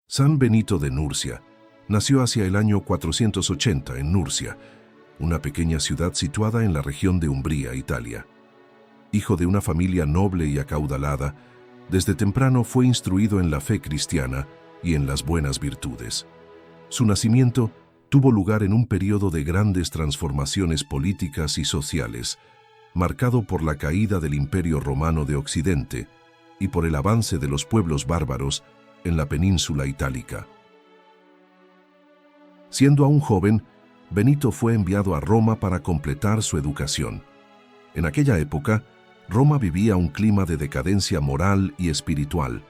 San Benito de Nursia nació hacia el año 480 en Nursia, una pequeña ciudad situada en la región de Umbría, Italia. Hijo de una familia noble y acaudalada, desde temprano fue instruido en la fe cristiana y en las buenas virtudes. Su nacimiento tuvo lugar en un periodo de grandes transformaciones políticas y sociales, marcado por la caída del Imperio Romano de Occidente y por el avance de los pueblos bárbaros en la península itálica. Siendo aún joven, Benito fue enviado a Roma para completar su educación. En aquella época, Roma vivía un clima de decadencia moral y espiritual,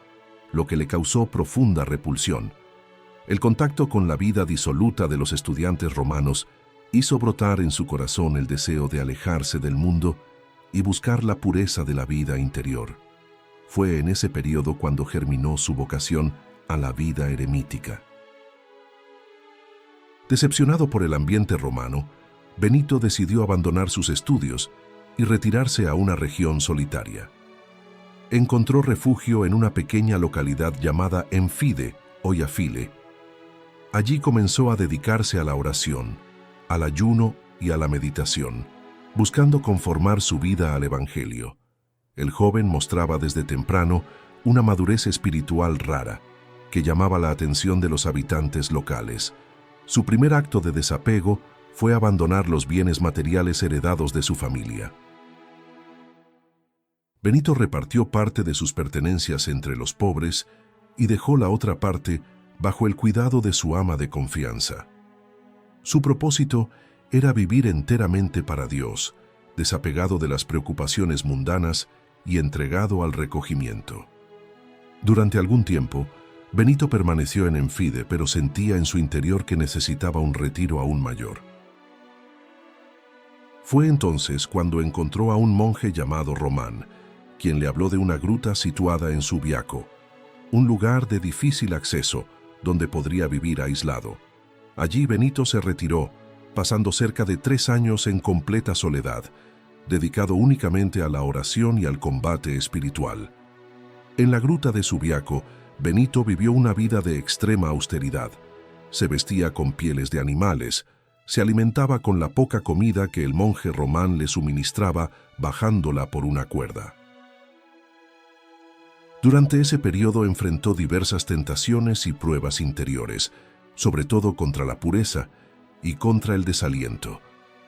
lo que le causó profunda repulsión. El contacto con la vida disoluta de los estudiantes romanos hizo brotar en su corazón el deseo de alejarse del mundo y buscar la pureza de la vida interior. Fue en ese periodo cuando germinó su vocación a la vida eremítica. Decepcionado por el ambiente romano, Benito decidió abandonar sus estudios y retirarse a una región solitaria. Encontró refugio en una pequeña localidad llamada Enfide o Iafile. Allí comenzó a dedicarse a la oración, al ayuno y a la meditación, buscando conformar su vida al Evangelio. El joven mostraba desde temprano una madurez espiritual rara, que llamaba la atención de los habitantes locales. Su primer acto de desapego fue abandonar los bienes materiales heredados de su familia. Benito repartió parte de sus pertenencias entre los pobres y dejó la otra parte bajo el cuidado de su ama de confianza. Su propósito era vivir enteramente para Dios, desapegado de las preocupaciones mundanas y entregado al recogimiento. Durante algún tiempo, Benito permaneció en Enfide, pero sentía en su interior que necesitaba un retiro aún mayor. Fue entonces cuando encontró a un monje llamado Román, quien le habló de una gruta situada en Subiaco, un lugar de difícil acceso donde podría vivir aislado. Allí Benito se retiró, pasando cerca de 3 años en completa soledad, dedicado únicamente a la oración y al combate espiritual. En la gruta de Subiaco, Benito vivió una vida de extrema austeridad. Se vestía con pieles de animales, se alimentaba con la poca comida que el monje Román le suministraba bajándola por una cuerda. Durante ese periodo enfrentó diversas tentaciones y pruebas interiores, sobre todo contra la pureza y contra el desaliento.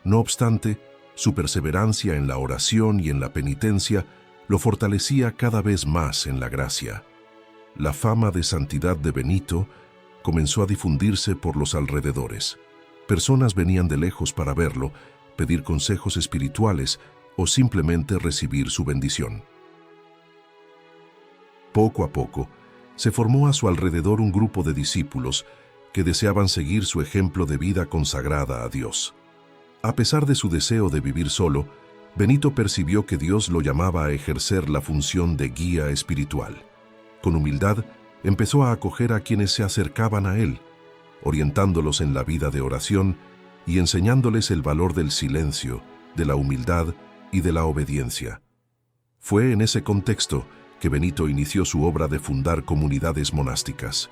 No obstante, su perseverancia en la oración y en la penitencia lo fortalecía cada vez más en la gracia. La fama de santidad de Benito comenzó a difundirse por los alrededores. Personas venían de lejos para verlo, pedir consejos espirituales o simplemente recibir su bendición. Poco a poco, se formó a su alrededor un grupo de discípulos que deseaban seguir su ejemplo de vida consagrada a Dios. A pesar de su deseo de vivir solo, Benito percibió que Dios lo llamaba a ejercer la función de guía espiritual. Con humildad, empezó a acoger a quienes se acercaban a él, orientándolos en la vida de oración y enseñándoles el valor del silencio, de la humildad y de la obediencia. Fue en ese contexto que Benito inició su obra de fundar comunidades monásticas.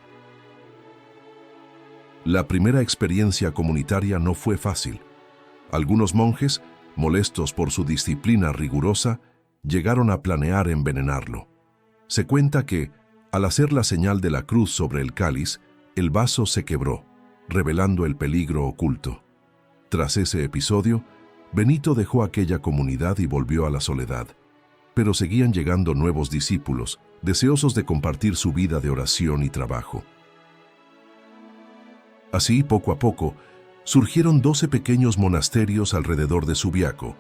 La primera experiencia comunitaria no fue fácil. Algunos monjes, molestos por su disciplina rigurosa, llegaron a planear envenenarlo. Se cuenta que, al hacer la señal de la cruz sobre el cáliz, el vaso se quebró, revelando el peligro oculto. Tras ese episodio, Benito dejó aquella comunidad y volvió a la soledad. Pero seguían llegando nuevos discípulos, deseosos de compartir su vida de oración y trabajo. Así, poco a poco, surgieron 12 pequeños monasterios alrededor de Subiaco,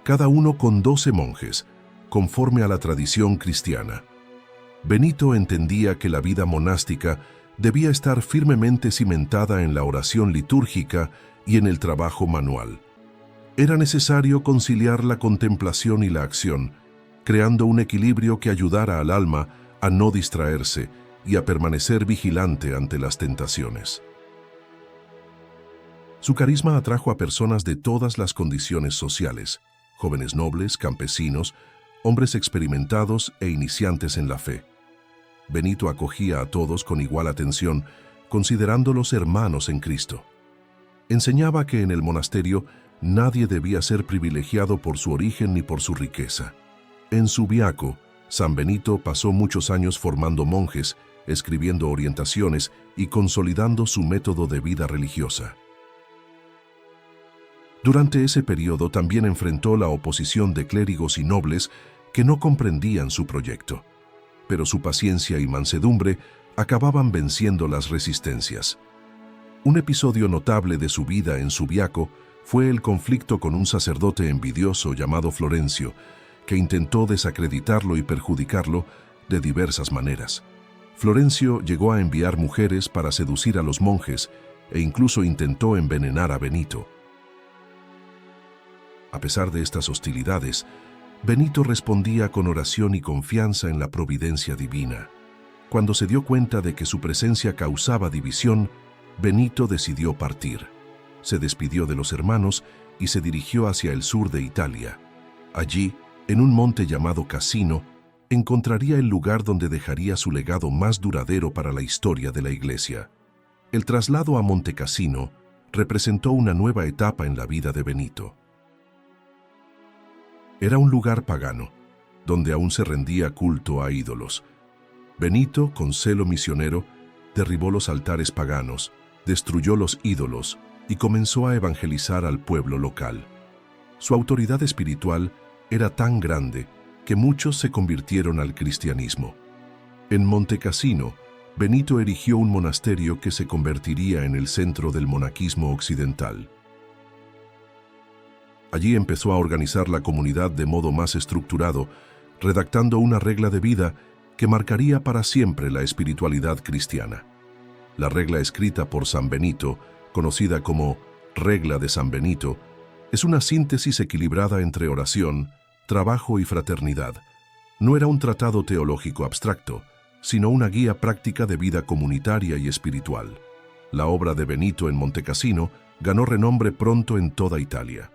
cada uno con 12 monjes, conforme a la tradición cristiana. Benito entendía que la vida monástica debía estar firmemente cimentada en la oración litúrgica y en el trabajo manual. Era necesario conciliar la contemplación y la acción, creando un equilibrio que ayudara al alma a no distraerse y a permanecer vigilante ante las tentaciones. Su carisma atrajo a personas de todas las condiciones sociales, jóvenes nobles, campesinos, hombres experimentados e iniciantes en la fe. Benito acogía a todos con igual atención, considerándolos hermanos en Cristo. Enseñaba que en el monasterio nadie debía ser privilegiado por su origen ni por su riqueza. En Subiaco, San Benito pasó muchos años formando monjes, escribiendo orientaciones y consolidando su método de vida religiosa. Durante ese periodo también enfrentó la oposición de clérigos y nobles que no comprendían su proyecto, pero su paciencia y mansedumbre acababan venciendo las resistencias. Un episodio notable de su vida en Subiaco fue el conflicto con un sacerdote envidioso llamado Florencio, que intentó desacreditarlo y perjudicarlo de diversas maneras. Florencio llegó a enviar mujeres para seducir a los monjes e incluso intentó envenenar a Benito. A pesar de estas hostilidades, Benito respondía con oración y confianza en la providencia divina. Cuando se dio cuenta de que su presencia causaba división, Benito decidió partir. Se despidió de los hermanos y se dirigió hacia el sur de Italia. Allí, en un monte llamado Casino, encontraría el lugar donde dejaría su legado más duradero para la historia de la Iglesia. El traslado a Monte Cassino representó una nueva etapa en la vida de Benito. Era un lugar pagano, donde aún se rendía culto a ídolos. Benito, con celo misionero, derribó los altares paganos, destruyó los ídolos y comenzó a evangelizar al pueblo local. Su autoridad espiritual era tan grande que muchos se convirtieron al cristianismo. En Monte Cassino, Benito erigió un monasterio que se convertiría en el centro del monaquismo occidental. Allí empezó a organizar la comunidad de modo más estructurado, redactando una regla de vida que marcaría para siempre la espiritualidad cristiana. La regla escrita por San Benito, conocida como Regla de San Benito, es una síntesis equilibrada entre oración, trabajo y fraternidad. No era un tratado teológico abstracto, sino una guía práctica de vida comunitaria y espiritual. La obra de Benito en Monte Cassino ganó renombre pronto en toda Italia.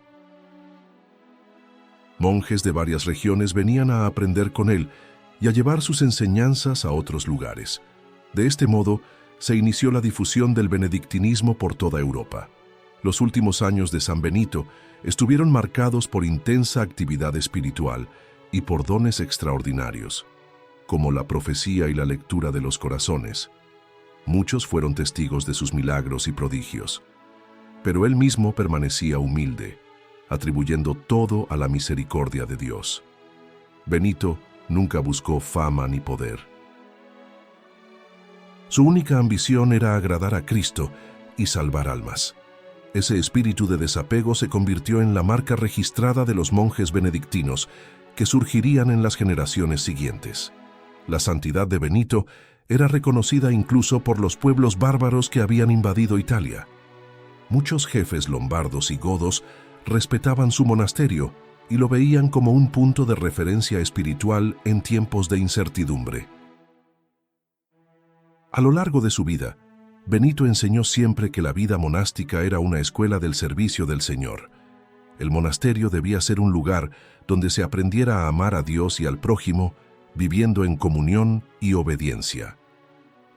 Monjes de varias regiones venían a aprender con él y a llevar sus enseñanzas a otros lugares. De este modo, se inició la difusión del benedictinismo por toda Europa. Los últimos años de San Benito estuvieron marcados por intensa actividad espiritual y por dones extraordinarios, como la profecía y la lectura de los corazones. Muchos fueron testigos de sus milagros y prodigios, pero él mismo permanecía humilde, atribuyendo todo a la misericordia de Dios. Benito nunca buscó fama ni poder. Su única ambición era agradar a Cristo y salvar almas. Ese espíritu de desapego se convirtió en la marca registrada de los monjes benedictinos que surgirían en las generaciones siguientes. La santidad de Benito era reconocida incluso por los pueblos bárbaros que habían invadido Italia. Muchos jefes lombardos y godos respetaban su monasterio y lo veían como un punto de referencia espiritual en tiempos de incertidumbre. A lo largo de su vida, Benito enseñó siempre que la vida monástica era una escuela del servicio del Señor. El monasterio debía ser un lugar donde se aprendiera a amar a Dios y al prójimo, viviendo en comunión y obediencia.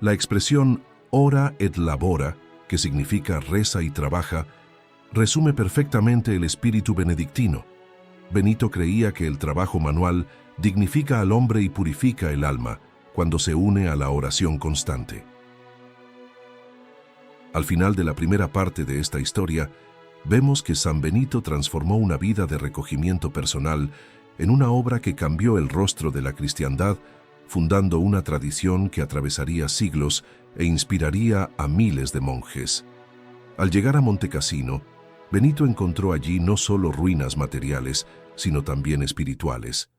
La expresión ora et labora, que significa reza y trabaja, resume perfectamente el espíritu benedictino. Benito creía que el trabajo manual dignifica al hombre y purifica el alma cuando se une a la oración constante. Al final de la primera parte de esta historia, vemos que San Benito transformó una vida de recogimiento personal en una obra que cambió el rostro de la cristiandad, fundando una tradición que atravesaría siglos e inspiraría a miles de monjes. Al llegar a Monte Cassino, Benito encontró allí no solo ruinas materiales, sino también espirituales.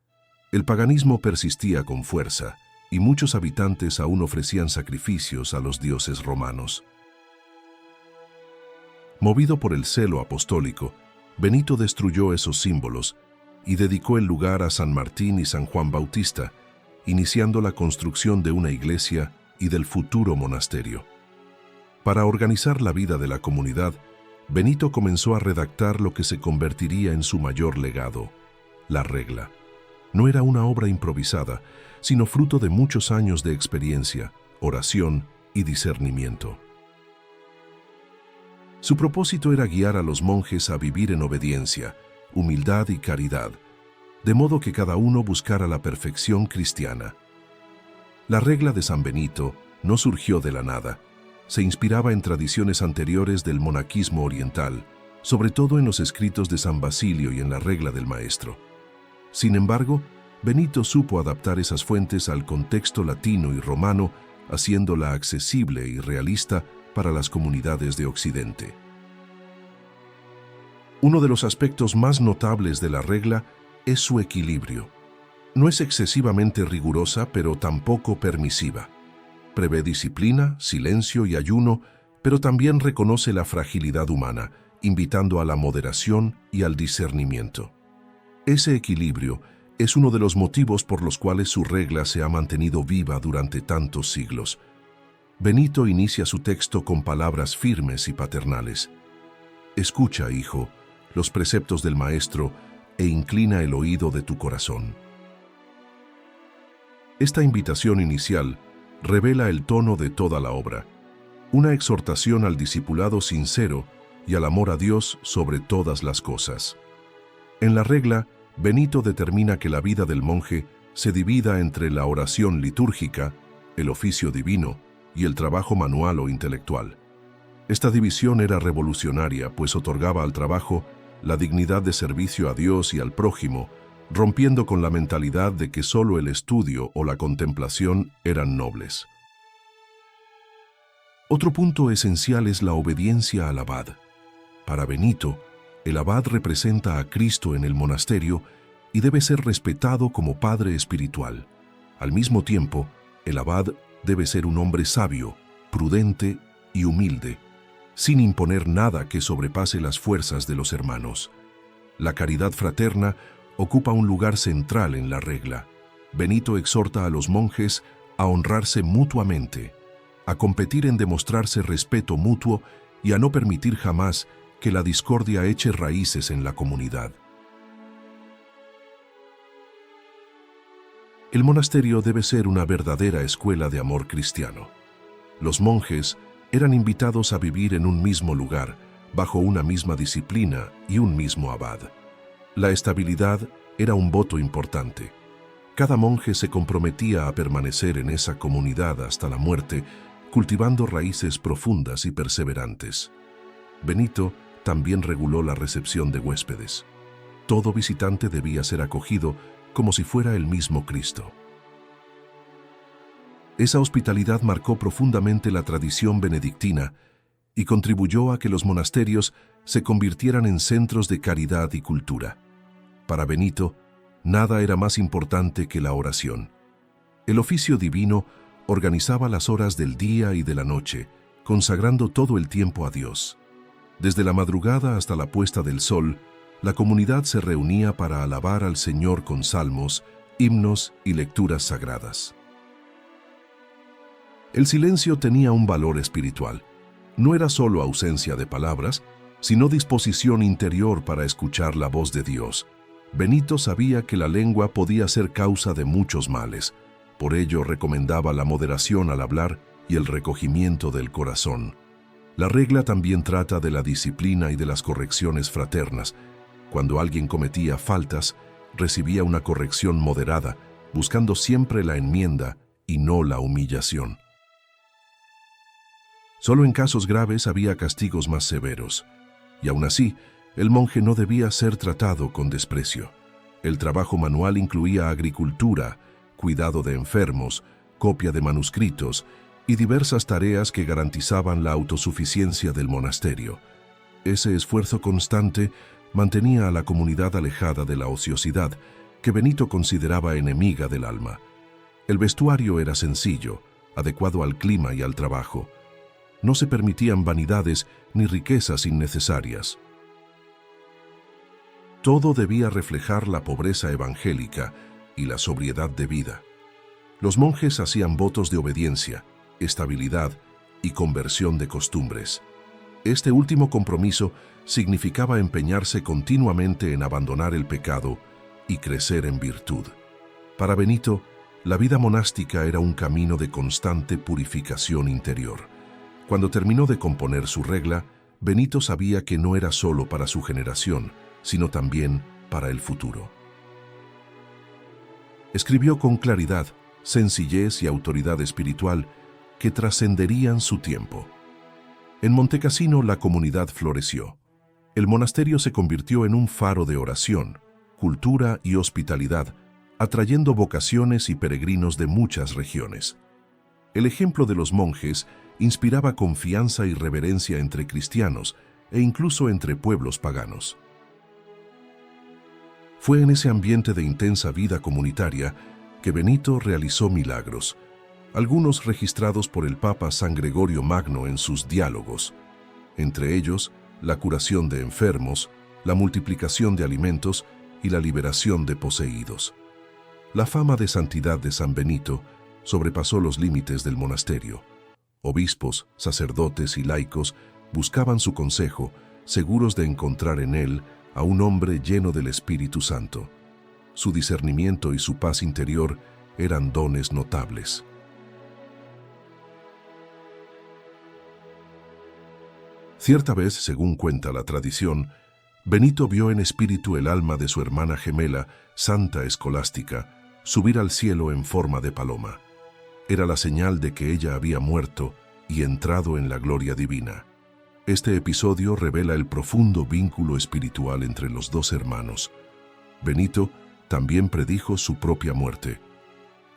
El paganismo persistía con fuerza, y muchos habitantes aún ofrecían sacrificios a los dioses romanos. Movido por el celo apostólico, Benito destruyó esos símbolos y dedicó el lugar a San Martín y San Juan Bautista, iniciando la construcción de una iglesia y del futuro monasterio. Para organizar la vida de la comunidad, Benito comenzó a redactar lo que se convertiría en su mayor legado, la regla. No era una obra improvisada, sino fruto de muchos años de experiencia, oración y discernimiento. Su propósito era guiar a los monjes a vivir en obediencia, humildad y caridad, de modo que cada uno buscara la perfección cristiana. La regla de San Benito no surgió de la nada. Se inspiraba en tradiciones anteriores del monaquismo oriental, sobre todo en los escritos de San Basilio y en la regla del Maestro. Sin embargo, Benito supo adaptar esas fuentes al contexto latino y romano, haciéndola accesible y realista para las comunidades de Occidente. Uno de los aspectos más notables de la regla es su equilibrio. No es excesivamente rigurosa, pero tampoco permisiva. Prevé disciplina, silencio y ayuno, pero también reconoce la fragilidad humana, invitando a la moderación y al discernimiento. Ese equilibrio es uno de los motivos por los cuales su regla se ha mantenido viva durante tantos siglos. Benito inicia su texto con palabras firmes y paternales. Escucha, hijo, los preceptos del Maestro e inclina el oído de tu corazón. Esta invitación inicial revela el tono de toda la obra, una exhortación al discipulado sincero y al amor a Dios sobre todas las cosas. En la regla, Benito determina que la vida del monje se divida entre la oración litúrgica, el oficio divino y el trabajo manual o intelectual. Esta división era revolucionaria, pues otorgaba al trabajo la dignidad de servicio a Dios y al prójimo, rompiendo con la mentalidad de que solo el estudio o la contemplación eran nobles. Otro punto esencial es la obediencia al abad. Para Benito, el abad representa a Cristo en el monasterio y debe ser respetado como padre espiritual. Al mismo tiempo, el abad debe ser un hombre sabio, prudente y humilde, sin imponer nada que sobrepase las fuerzas de los hermanos. La caridad fraterna ocupa un lugar central en la regla. Benito exhorta a los monjes a honrarse mutuamente, a competir en demostrarse respeto mutuo y a no permitir jamás que la discordia eche raíces en la comunidad. El monasterio debe ser una verdadera escuela de amor cristiano. Los monjes eran invitados a vivir en un mismo lugar, bajo una misma disciplina y un mismo abad. La estabilidad era un voto importante. Cada monje se comprometía a permanecer en esa comunidad hasta la muerte, cultivando raíces profundas y perseverantes. Benito también reguló la recepción de huéspedes. Todo visitante debía ser acogido como si fuera el mismo Cristo. Esa hospitalidad marcó profundamente la tradición benedictina y contribuyó a que los monasterios se convirtieran en centros de caridad y cultura. Para Benito, nada era más importante que la oración. El oficio divino organizaba las horas del día y de la noche, consagrando todo el tiempo a Dios. Desde la madrugada hasta la puesta del sol, la comunidad se reunía para alabar al Señor con salmos, himnos y lecturas sagradas. El silencio tenía un valor espiritual. No era solo ausencia de palabras, sino disposición interior para escuchar la voz de Dios. Benito sabía que la lengua podía ser causa de muchos males. Por ello recomendaba la moderación al hablar y el recogimiento del corazón. La regla también trata de la disciplina y de las correcciones fraternas. Cuando alguien cometía faltas, recibía una corrección moderada, buscando siempre la enmienda y no la humillación. Solo en casos graves había castigos más severos, y aún así, el monje no debía ser tratado con desprecio. El trabajo manual incluía agricultura, cuidado de enfermos, copia de manuscritos y diversas tareas que garantizaban la autosuficiencia del monasterio. Ese esfuerzo constante mantenía a la comunidad alejada de la ociosidad, que Benito consideraba enemiga del alma. El vestuario era sencillo, adecuado al clima y al trabajo. No se permitían vanidades ni riquezas innecesarias. Todo debía reflejar la pobreza evangélica y la sobriedad de vida. Los monjes hacían votos de obediencia, estabilidad y conversión de costumbres. Este último compromiso significaba empeñarse continuamente en abandonar el pecado y crecer en virtud. Para Benito, la vida monástica era un camino de constante purificación interior. Cuando terminó de componer su regla, Benito sabía que no era solo para su generación, sino también para el futuro. Escribió con claridad, sencillez y autoridad espiritual que trascenderían su tiempo. En Montecassino la comunidad floreció. El monasterio se convirtió en un faro de oración, cultura y hospitalidad, atrayendo vocaciones y peregrinos de muchas regiones. El ejemplo de los monjes inspiraba confianza y reverencia entre cristianos e incluso entre pueblos paganos. Fue en ese ambiente de intensa vida comunitaria que Benito realizó milagros, algunos registrados por el Papa San Gregorio Magno en sus diálogos, entre ellos la curación de enfermos, la multiplicación de alimentos y la liberación de poseídos. La fama de santidad de San Benito sobrepasó los límites del monasterio. Obispos, sacerdotes y laicos buscaban su consejo, seguros de encontrar en él a un hombre lleno del Espíritu Santo. Su discernimiento y su paz interior eran dones notables. Cierta vez, según cuenta la tradición, Benito vio en espíritu el alma de su hermana gemela, Santa Escolástica, subir al cielo en forma de paloma. Era la señal de que ella había muerto y entrado en la gloria divina. Este episodio revela el profundo vínculo espiritual entre los dos hermanos. Benito también predijo su propia muerte.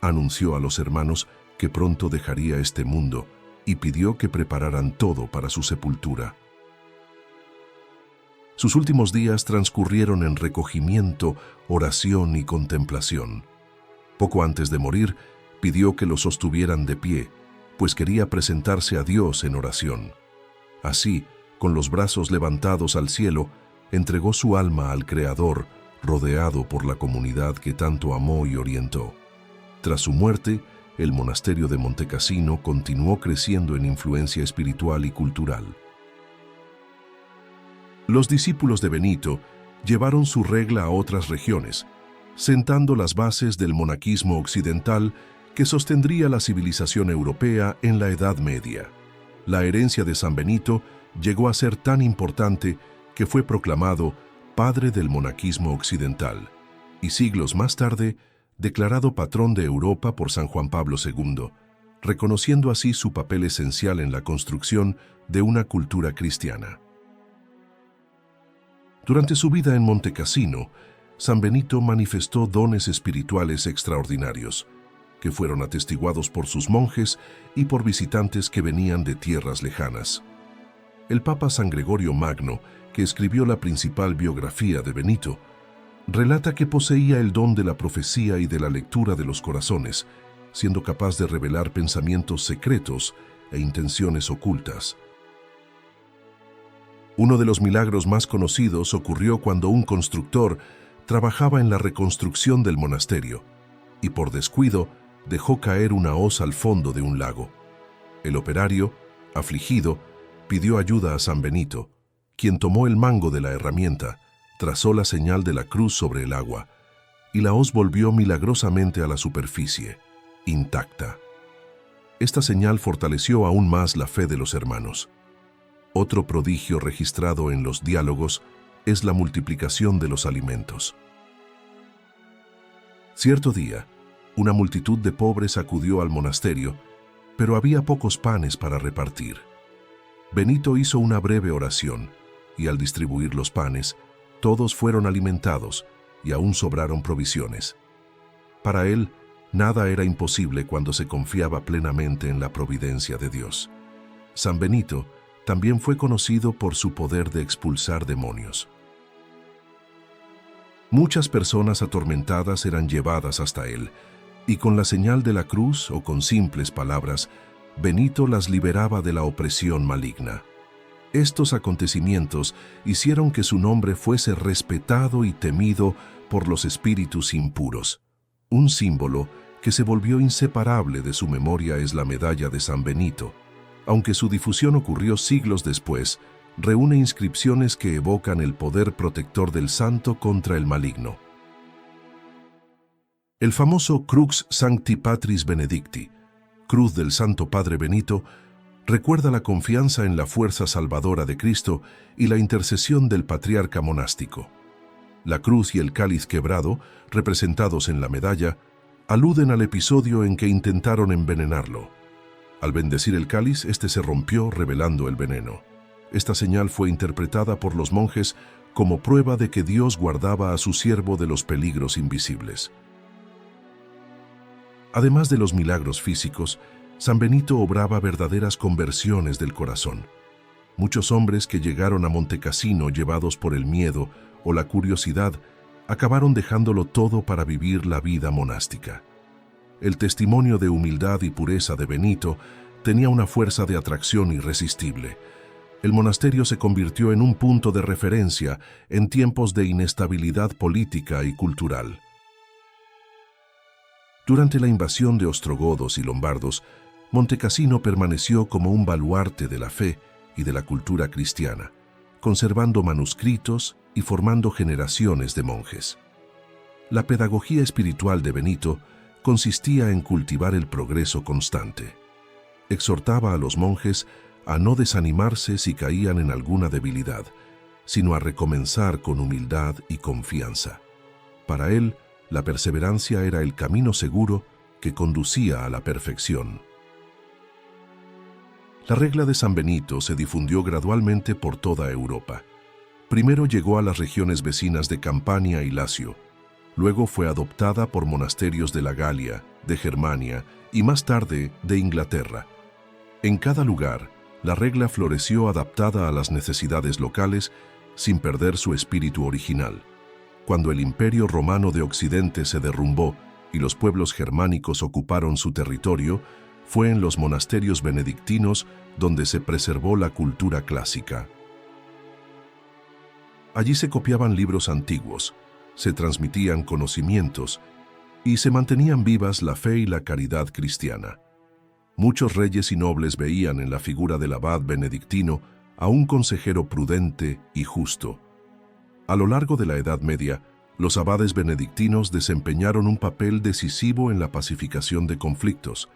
Anunció a los hermanos que pronto dejaría este mundo y pidió que prepararan todo para su sepultura. Sus últimos días transcurrieron en recogimiento, oración y contemplación. Poco antes de morir, pidió que lo sostuvieran de pie, pues quería presentarse a Dios en oración. Así, con los brazos levantados al cielo, entregó su alma al Creador, rodeado por la comunidad que tanto amó y orientó. Tras su muerte, el monasterio de Montecassino continuó creciendo en influencia espiritual y cultural. Los discípulos de Benito llevaron su regla a otras regiones, sentando las bases del monaquismo occidental que sostendría la civilización europea en la Edad Media. La herencia de San Benito llegó a ser tan importante que fue proclamado padre del monaquismo occidental y siglos más tarde declarado patrón de Europa por San Juan Pablo II, reconociendo así su papel esencial en la construcción de una cultura cristiana. Durante su vida en Montecassino, San Benito manifestó dones espirituales extraordinarios, que fueron atestiguados por sus monjes y por visitantes que venían de tierras lejanas. El Papa San Gregorio Magno, que escribió la principal biografía de Benito, relata que poseía el don de la profecía y de la lectura de los corazones, siendo capaz de revelar pensamientos secretos e intenciones ocultas. Uno de los milagros más conocidos ocurrió cuando un constructor trabajaba en la reconstrucción del monasterio y por descuido dejó caer una hoz al fondo de un lago. El operario, afligido, pidió ayuda a San Benito, quien tomó el mango de la herramienta, trazó la señal de la cruz sobre el agua y la hoz volvió milagrosamente a la superficie, intacta. Esta señal fortaleció aún más la fe de los hermanos. Otro prodigio registrado en los diálogos es la multiplicación de los alimentos. Cierto día, una multitud de pobres acudió al monasterio, pero había pocos panes para repartir. Benito hizo una breve oración, y al distribuir los panes, todos fueron alimentados y aún sobraron provisiones. Para él, nada era imposible cuando se confiaba plenamente en la providencia de Dios. San Benito también fue conocido por su poder de expulsar demonios. Muchas personas atormentadas eran llevadas hasta él, y con la señal de la cruz o con simples palabras, Benito las liberaba de la opresión maligna. Estos acontecimientos hicieron que su nombre fuese respetado y temido por los espíritus impuros. Un símbolo que se volvió inseparable de su memoria es la medalla de San Benito. Aunque su difusión ocurrió siglos después, reúne inscripciones que evocan el poder protector del santo contra el maligno. El famoso Crux Sancti Patris Benedicti, Cruz del Santo Padre Benito, recuerda la confianza en la fuerza salvadora de Cristo y la intercesión del patriarca monástico. La cruz y el cáliz quebrado, representados en la medalla, aluden al episodio en que intentaron envenenarlo. Al bendecir el cáliz, este se rompió revelando el veneno. Esta señal fue interpretada por los monjes como prueba de que Dios guardaba a su siervo de los peligros invisibles. Además de los milagros físicos, San Benito obraba verdaderas conversiones del corazón. Muchos hombres que llegaron a Montecassino llevados por el miedo o la curiosidad acabaron dejándolo todo para vivir la vida monástica. El testimonio de humildad y pureza de Benito tenía una fuerza de atracción irresistible. El monasterio se convirtió en un punto de referencia en tiempos de inestabilidad política y cultural. Durante la invasión de ostrogodos y lombardos, Montecassino permaneció como un baluarte de la fe y de la cultura cristiana, conservando manuscritos y formando generaciones de monjes. La pedagogía espiritual de Benito consistía en cultivar el progreso constante. Exhortaba a los monjes a no desanimarse si caían en alguna debilidad, sino a recomenzar con humildad y confianza. Para él, la perseverancia era el camino seguro que conducía a la perfección. La regla de San Benito se difundió gradualmente por toda Europa. Primero llegó a las regiones vecinas de Campania y Lacio. Luego fue adoptada por monasterios de la Galia, de Germania y más tarde de Inglaterra. En cada lugar, la regla floreció adaptada a las necesidades locales sin perder su espíritu original. Cuando el Imperio Romano de Occidente se derrumbó y los pueblos germánicos ocuparon su territorio, fue en los monasterios benedictinos donde se preservó la cultura clásica. Allí se copiaban libros antiguos, se transmitían conocimientos y se mantenían vivas la fe y la caridad cristiana. Muchos reyes y nobles veían en la figura del abad benedictino a un consejero prudente y justo. A lo largo de la Edad Media, los abades benedictinos desempeñaron un papel decisivo en la pacificación de conflictos,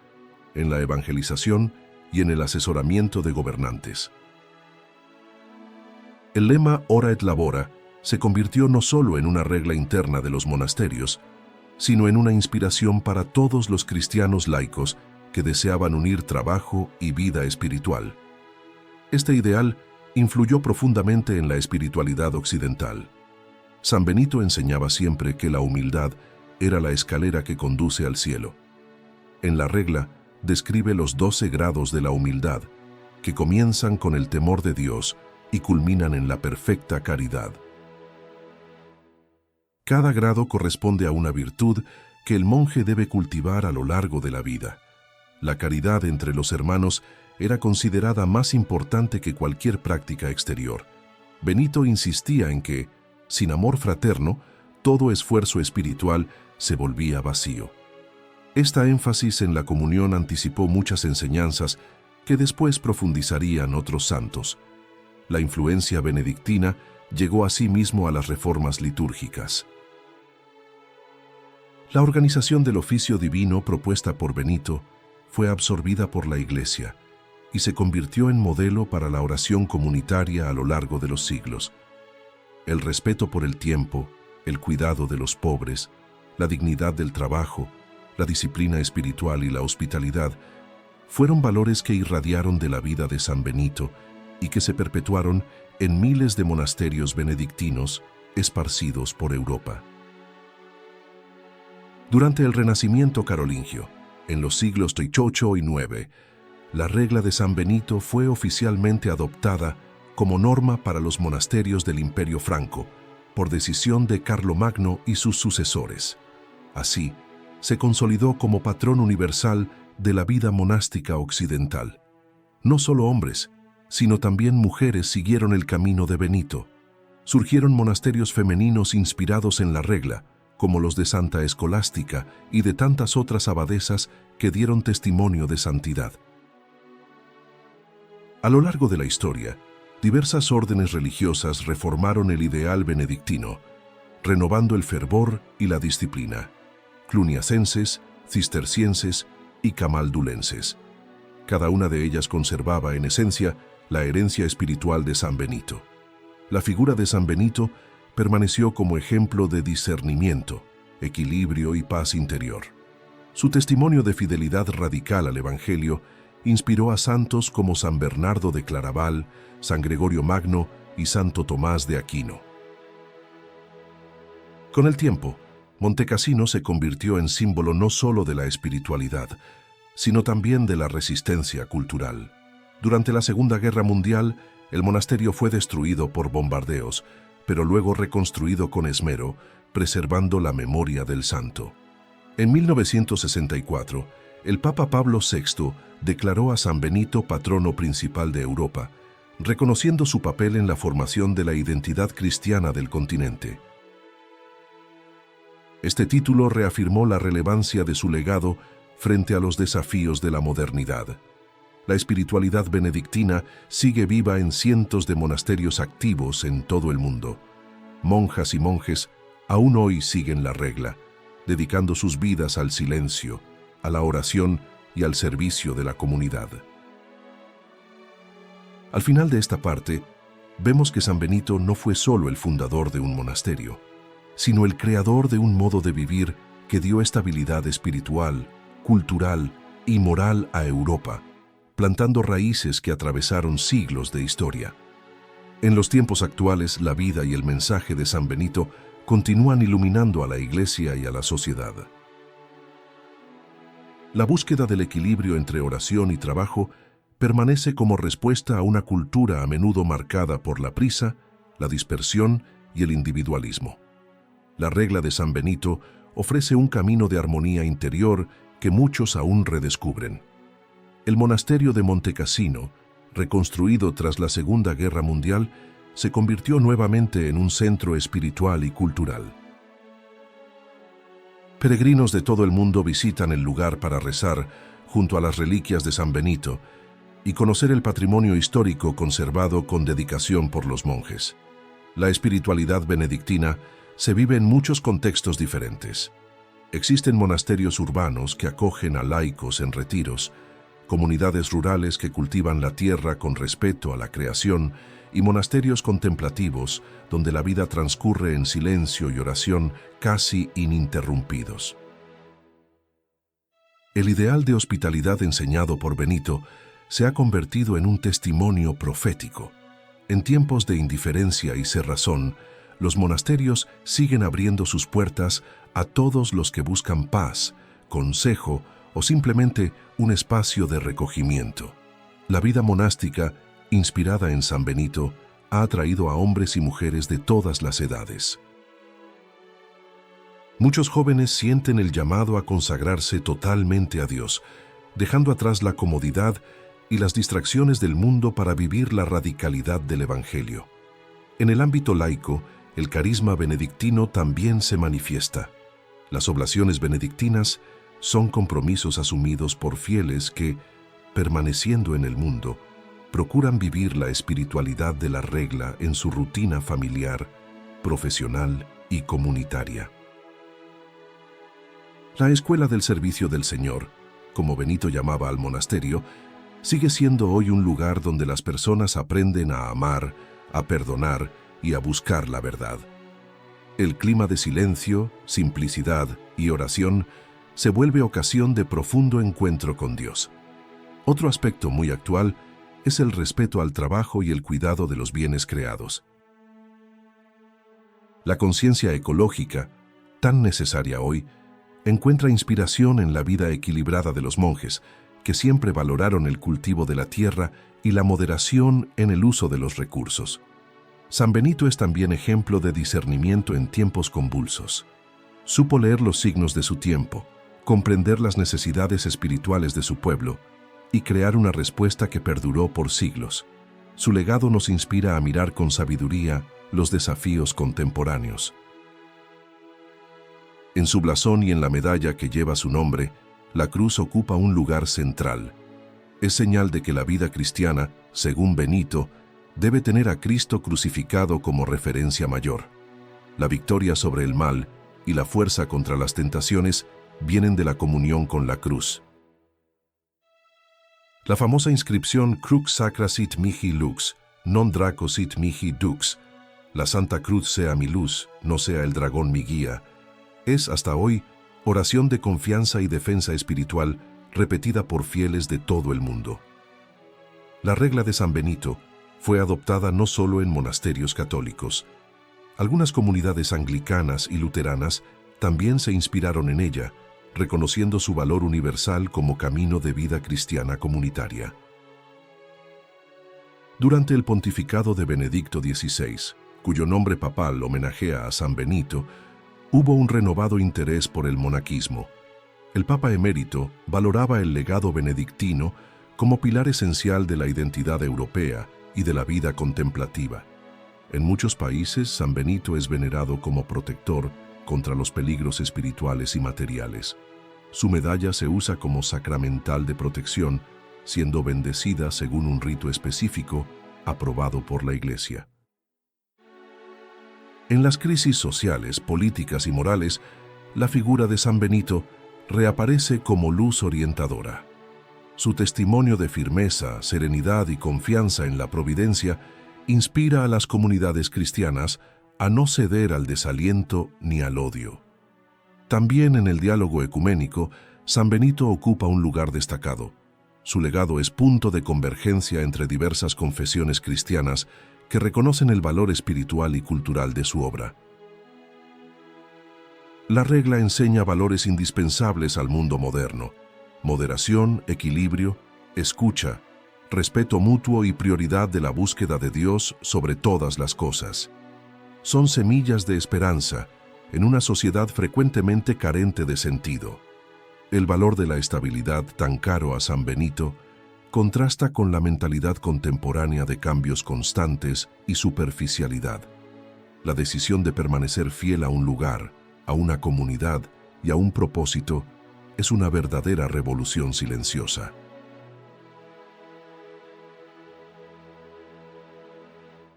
en la evangelización y en el asesoramiento de gobernantes. El lema Ora et Labora se convirtió no solo en una regla interna de los monasterios, sino en una inspiración para todos los cristianos laicos que deseaban unir trabajo y vida espiritual. Este ideal influyó profundamente en la espiritualidad occidental. San Benito enseñaba siempre que la humildad era la escalera que conduce al cielo. En la regla describe los 12 grados de la humildad, que comienzan con el temor de Dios y culminan en la perfecta caridad. Cada grado corresponde a una virtud que el monje debe cultivar a lo largo de la vida. La caridad entre los hermanos era considerada más importante que cualquier práctica exterior. Benito insistía en que, sin amor fraterno, todo esfuerzo espiritual se volvía vacío. Esta énfasis en la comunión anticipó muchas enseñanzas que después profundizarían otros santos. La influencia benedictina llegó asimismo a las reformas litúrgicas. La organización del oficio divino propuesta por Benito fue absorbida por la Iglesia y se convirtió en modelo para la oración comunitaria a lo largo de los siglos. El respeto por el tiempo, el cuidado de los pobres, la dignidad del trabajo, la disciplina espiritual y la hospitalidad fueron valores que irradiaron de la vida de San Benito y que se perpetuaron en miles de monasterios benedictinos esparcidos por Europa. Durante el Renacimiento carolingio, en los siglos VIII y IX, la regla de San Benito fue oficialmente adoptada como norma para los monasterios del Imperio Franco, por decisión de Carlomagno y sus sucesores. Así, se consolidó como patrón universal de la vida monástica occidental. No solo hombres, sino también mujeres siguieron el camino de Benito. Surgieron monasterios femeninos inspirados en la regla, como los de Santa Escolástica y de tantas otras abadesas que dieron testimonio de santidad. A lo largo de la historia, diversas órdenes religiosas reformaron el ideal benedictino, renovando el fervor y la disciplina. cluniacenses, cistercienses y camaldulenses. Cada una de ellas conservaba, en esencia, la herencia espiritual de San Benito. La figura de San Benito permaneció como ejemplo de discernimiento, equilibrio y paz interior. Su testimonio de fidelidad radical al Evangelio inspiró a santos como San Bernardo de Claraval, San Gregorio Magno y Santo Tomás de Aquino. Con el tiempo, Montecassino se convirtió en símbolo no solo de la espiritualidad, sino también de la resistencia cultural. Durante la Segunda Guerra Mundial, el monasterio fue destruido por bombardeos, pero luego reconstruido con esmero, preservando la memoria del santo. En 1964, el Papa Pablo VI declaró a San Benito patrono principal de Europa, reconociendo su papel en la formación de la identidad cristiana del continente. Este título reafirmó la relevancia de su legado frente a los desafíos de la modernidad. La espiritualidad benedictina sigue viva en cientos de monasterios activos en todo el mundo. Monjas y monjes aún hoy siguen la regla, dedicando sus vidas al silencio, a la oración y al servicio de la comunidad. Al final de esta parte, vemos que San Benito no fue solo el fundador de un monasterio, sino el creador de un modo de vivir que dio estabilidad espiritual, cultural y moral a Europa, plantando raíces que atravesaron siglos de historia. En los tiempos actuales, la vida y el mensaje de San Benito continúan iluminando a la Iglesia y a la sociedad. La búsqueda del equilibrio entre oración y trabajo permanece como respuesta a una cultura a menudo marcada por la prisa, la dispersión y el individualismo. La regla de San Benito ofrece un camino de armonía interior que muchos aún redescubren. El monasterio de Montecassino, reconstruido tras la Segunda Guerra Mundial, se convirtió nuevamente en un centro espiritual y cultural. Peregrinos de todo el mundo visitan el lugar para rezar junto a las reliquias de San Benito y conocer el patrimonio histórico conservado con dedicación por los monjes. La espiritualidad benedictina se vive en muchos contextos diferentes. Existen monasterios urbanos que acogen a laicos en retiros, comunidades rurales que cultivan la tierra con respeto a la creación y monasterios contemplativos donde la vida transcurre en silencio y oración casi ininterrumpidos. El ideal de hospitalidad enseñado por Benito se ha convertido en un testimonio profético. En tiempos de indiferencia y cerrazón, los monasterios siguen abriendo sus puertas a todos los que buscan paz, consejo o simplemente un espacio de recogimiento. La vida monástica, inspirada en San Benito, ha atraído a hombres y mujeres de todas las edades. Muchos jóvenes sienten el llamado a consagrarse totalmente a Dios, dejando atrás la comodidad y las distracciones del mundo para vivir la radicalidad del Evangelio. En el ámbito laico, el carisma benedictino también se manifiesta. Las oblaciones benedictinas son compromisos asumidos por fieles que, permaneciendo en el mundo, procuran vivir la espiritualidad de la regla en su rutina familiar, profesional y comunitaria. La escuela del servicio del Señor, como Benito llamaba al monasterio, sigue siendo hoy un lugar donde las personas aprenden a amar, a perdonar y a buscar la verdad. El clima de silencio, simplicidad y oración se vuelve ocasión de profundo encuentro con Dios. Otro aspecto muy actual es el respeto al trabajo y el cuidado de los bienes creados. La conciencia ecológica, tan necesaria hoy, encuentra inspiración en la vida equilibrada de los monjes, que siempre valoraron el cultivo de la tierra y la moderación en el uso de los recursos. San Benito es también ejemplo de discernimiento en tiempos convulsos. Supo leer los signos de su tiempo, comprender las necesidades espirituales de su pueblo y crear una respuesta que perduró por siglos. Su legado nos inspira a mirar con sabiduría los desafíos contemporáneos. En su blasón y en la medalla que lleva su nombre, la cruz ocupa un lugar central. Es señal de que la vida cristiana, según Benito, debe tener a Cristo crucificado como referencia mayor. La victoria sobre el mal y la fuerza contra las tentaciones vienen de la comunión con la cruz. La famosa inscripción Crux sacra sit mihi lux, non draco sit mihi dux, la Santa Cruz sea mi luz, no sea el dragón mi guía, es hasta hoy oración de confianza y defensa espiritual repetida por fieles de todo el mundo. La regla de San Benito fue adoptada no solo en monasterios católicos. Algunas comunidades anglicanas y luteranas también se inspiraron en ella, reconociendo su valor universal como camino de vida cristiana comunitaria. Durante el pontificado de Benedicto XVI, cuyo nombre papal homenajea a San Benito, hubo un renovado interés por el monaquismo. El Papa emérito valoraba el legado benedictino como pilar esencial de la identidad europea y de la vida contemplativa. En muchos países, San Benito es venerado como protector contra los peligros espirituales y materiales. Su medalla se usa como sacramental de protección, siendo bendecida según un rito específico aprobado por la Iglesia. En las crisis sociales, políticas y morales, la figura de San Benito reaparece como luz orientadora. Su testimonio de firmeza, serenidad y confianza en la providencia inspira a las comunidades cristianas a no ceder al desaliento ni al odio. También en el diálogo ecuménico, San Benito ocupa un lugar destacado. Su legado es punto de convergencia entre diversas confesiones cristianas que reconocen el valor espiritual y cultural de su obra. La regla enseña valores indispensables al mundo moderno: moderación, equilibrio, escucha, respeto mutuo y prioridad de la búsqueda de Dios sobre todas las cosas. Son semillas de esperanza en una sociedad frecuentemente carente de sentido. El valor de la estabilidad tan caro a San Benito contrasta con la mentalidad contemporánea de cambios constantes y superficialidad. La decisión de permanecer fiel a un lugar, a una comunidad y a un propósito es una verdadera revolución silenciosa.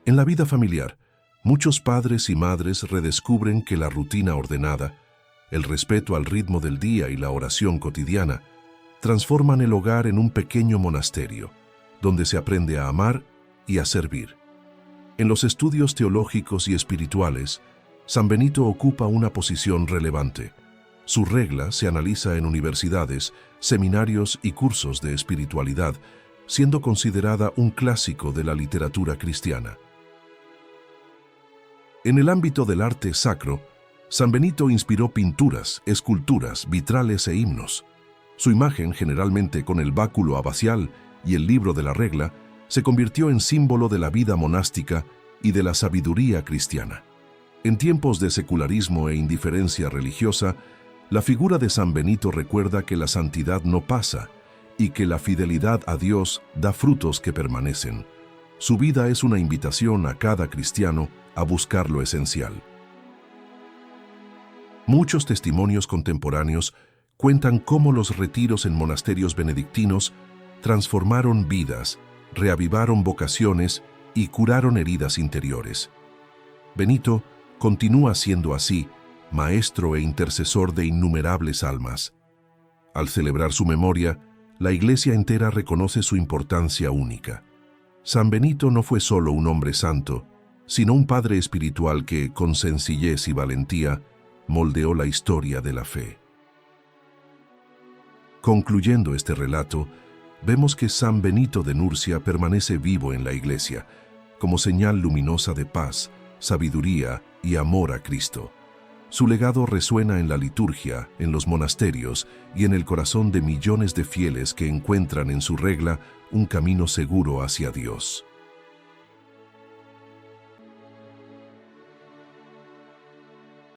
En la vida familiar, muchos padres y madres redescubren que la rutina ordenada, el respeto al ritmo del día y la oración cotidiana transforman el hogar en un pequeño monasterio, donde se aprende a amar y a servir. En los estudios teológicos y espirituales, San Benito ocupa una posición relevante. Su regla se analiza en universidades, seminarios y cursos de espiritualidad, siendo considerada un clásico de la literatura cristiana. En el ámbito del arte sacro, San Benito inspiró pinturas, esculturas, vitrales e himnos. Su imagen, generalmente con el báculo abacial y el libro de la regla, se convirtió en símbolo de la vida monástica y de la sabiduría cristiana. En tiempos de secularismo e indiferencia religiosa, la figura de San Benito recuerda que la santidad no pasa y que la fidelidad a Dios da frutos que permanecen. Su vida es una invitación a cada cristiano a buscar lo esencial. Muchos testimonios contemporáneos cuentan cómo los retiros en monasterios benedictinos transformaron vidas, reavivaron vocaciones y curaron heridas interiores. Benito continúa siendo así, maestro e intercesor de innumerables almas. Al celebrar su memoria, la Iglesia entera reconoce su importancia única. San Benito no fue solo un hombre santo, sino un padre espiritual que, con sencillez y valentía, moldeó la historia de la fe. Concluyendo este relato, vemos que San Benito de Nurcia permanece vivo en la Iglesia, como señal luminosa de paz, sabiduría y amor a Cristo. Su legado resuena en la liturgia, en los monasterios y en el corazón de millones de fieles que encuentran en su regla un camino seguro hacia Dios.